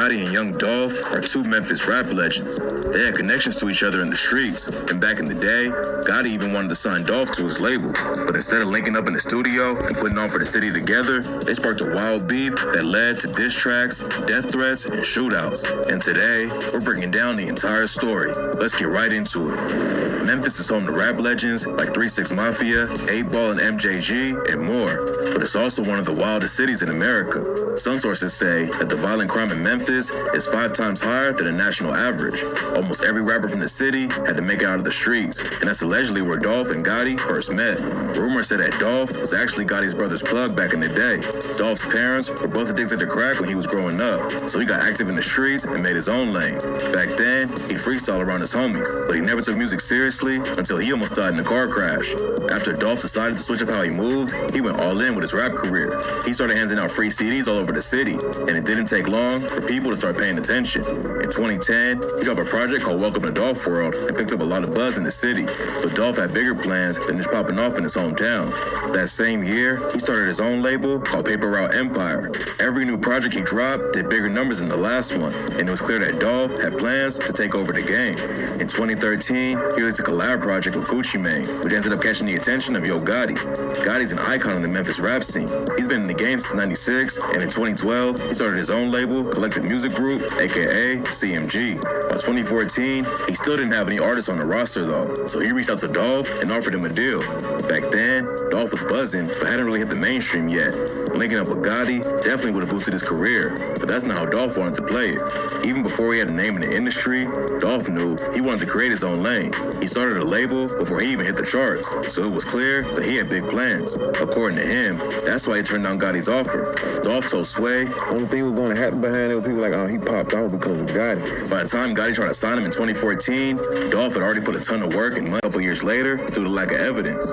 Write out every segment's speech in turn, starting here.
Gotti and young Dolph are two Memphis rap legends. They had connections to each other in the streets, and back in the day, Gotti even wanted to sign Dolph to his label. But instead of linking up in the studio and putting on for the city together, they sparked a wild beef that led to diss tracks, death threats, and shootouts. And today, we're breaking down the entire story. Let's get right into it. Memphis is home to rap legends like 3 6 Mafia, 8-Ball and MJG, and more. But it's also one of the wildest cities in America. Some sources say that the violent crime in Memphis is 5 times higher than the national average. Almost every rapper from the city had to make it out of the streets, and that's allegedly where Dolph and Gotti first met. Rumors said that Dolph was actually Gotti's brother's plug back in the day. Dolph's parents were both addicted to crack when he was growing up, so he got active in the streets and made his own lane. Back then, he'd freestyle around his homies, but he never took music seriously until he almost died in a car crash. After Dolph decided to switch up how he moved, he went all in with his rap career. He started handing out free CDs all over the city, and it didn't take long for people to start paying attention. In 2010, he dropped a project called Welcome to Dolph World and picked up a lot of buzz in the city. But Dolph had bigger plans than just popping off in his hometown. That same year, he started his own label called Paper Route Empire. Every new project he dropped did bigger numbers than the last one, and it was clear that Dolph had plans to take over the game. In 2013, he released a collab project with Gucci Mane, which ended up catching the attention of Yo Gotti. Gotti's an icon in the Memphis rap scene. He's been in the game since '96, and in 2012, he started his own label, Collective Music Group, aka CMG. By 2014, he still didn't have any artists on the roster though, so he reached out to Dolph and offered him a deal. Back then, Dolph was buzzing, but hadn't really hit the mainstream yet. Linking up with Gotti definitely would have boosted his career, but that's not how Dolph wanted to play it. Even before he had a name in the industry, Dolph knew he wanted to create his own lane. He started a label before he even hit the charts, so it was clear that he had big plans. According to him, that's why he turned down Gotti's offer. Dolph told Sway, only thing was going to happen behind it was people like, oh, he popped out because of Gotti. By the time Gotti tried to sign him in 2014, Dolph had already put a ton of work in. A couple years later, due to lack of evidence,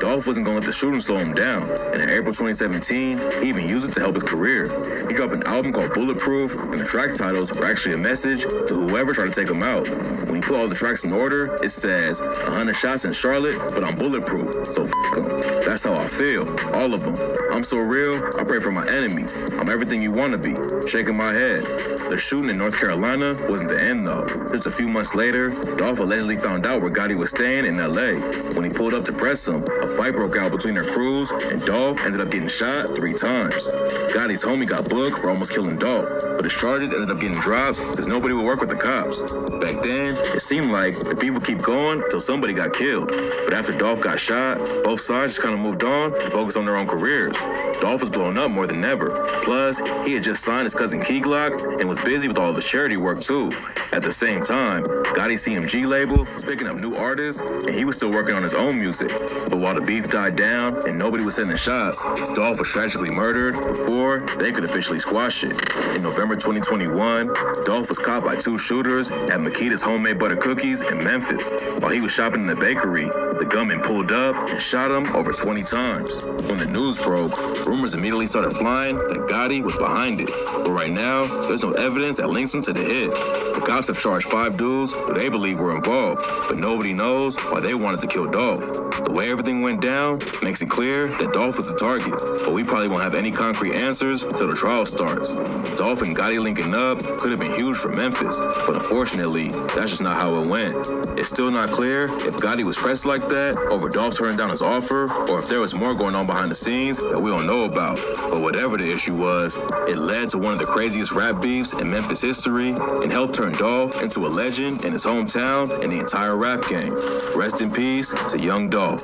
Dolph wasn't going to let the shooting slow him down, and in April 2017, he even used it to help his career. He dropped an album called Bulletproof, and the track titles were actually a message to whoever tried to take him out. When you put all the tracks in order, it says 100 shots in Charlotte, but I'm bulletproof, so f*** them. That's how I feel, all of them. I'm so real, I pray for my enemies. I'm everything you want to be, shaking my head. The shooting in North Carolina wasn't the end though. Just a few months later, Dolph allegedly found out where Gotti was staying in LA. When he pulled up to press him, a fight broke out between their crews, and Dolph ended up getting shot 3 times. Gotti's homie got booked for almost killing Dolph, but his charges ended up getting dropped because nobody would work with the cops. Back then, it seemed like the beef would keep going until somebody got killed. But after Dolph got shot, both sides just kind of moved on and focused on their own careers. Dolph was blowing up more than ever. Plus, he had just signed his cousin Key Glock and was busy with all of his charity work too. At the same time, Gotti's CMG label was picking up new artists, and he was still working on his own music. But while the beef died down and nobody was sending shots, Dolph was tragically murdered before they could officially squash it. In November 2021, Dolph was caught by 2 shooters at Makita's Homemade Butter Cookies in Memphis. While he was shopping in the bakery, the gunman pulled up and shot him over 20 times. When the news broke, rumors immediately started flying that Gotti was behind it. But right now, there's no evidence that links him to the hit. The cops have charged 5 dudes who they believe were involved, but nobody knows why they wanted to kill Dolph. The way everything went down makes it clear that Dolph was the target, but we probably won't have any concrete answers till the trial starts. Dolph and Gotti linking up could have been huge for Memphis, but unfortunately, that's just not how it went. It's still not clear if Gotti was pressed like that over Dolph turning down his offer, or if there was more going on behind the scenes that we don't know about. But whatever the issue was, it led to one of the craziest rap beefs in Memphis history and helped turn Dolph into a legend in his hometown and the entire rap game. Rest in peace to young Dolph.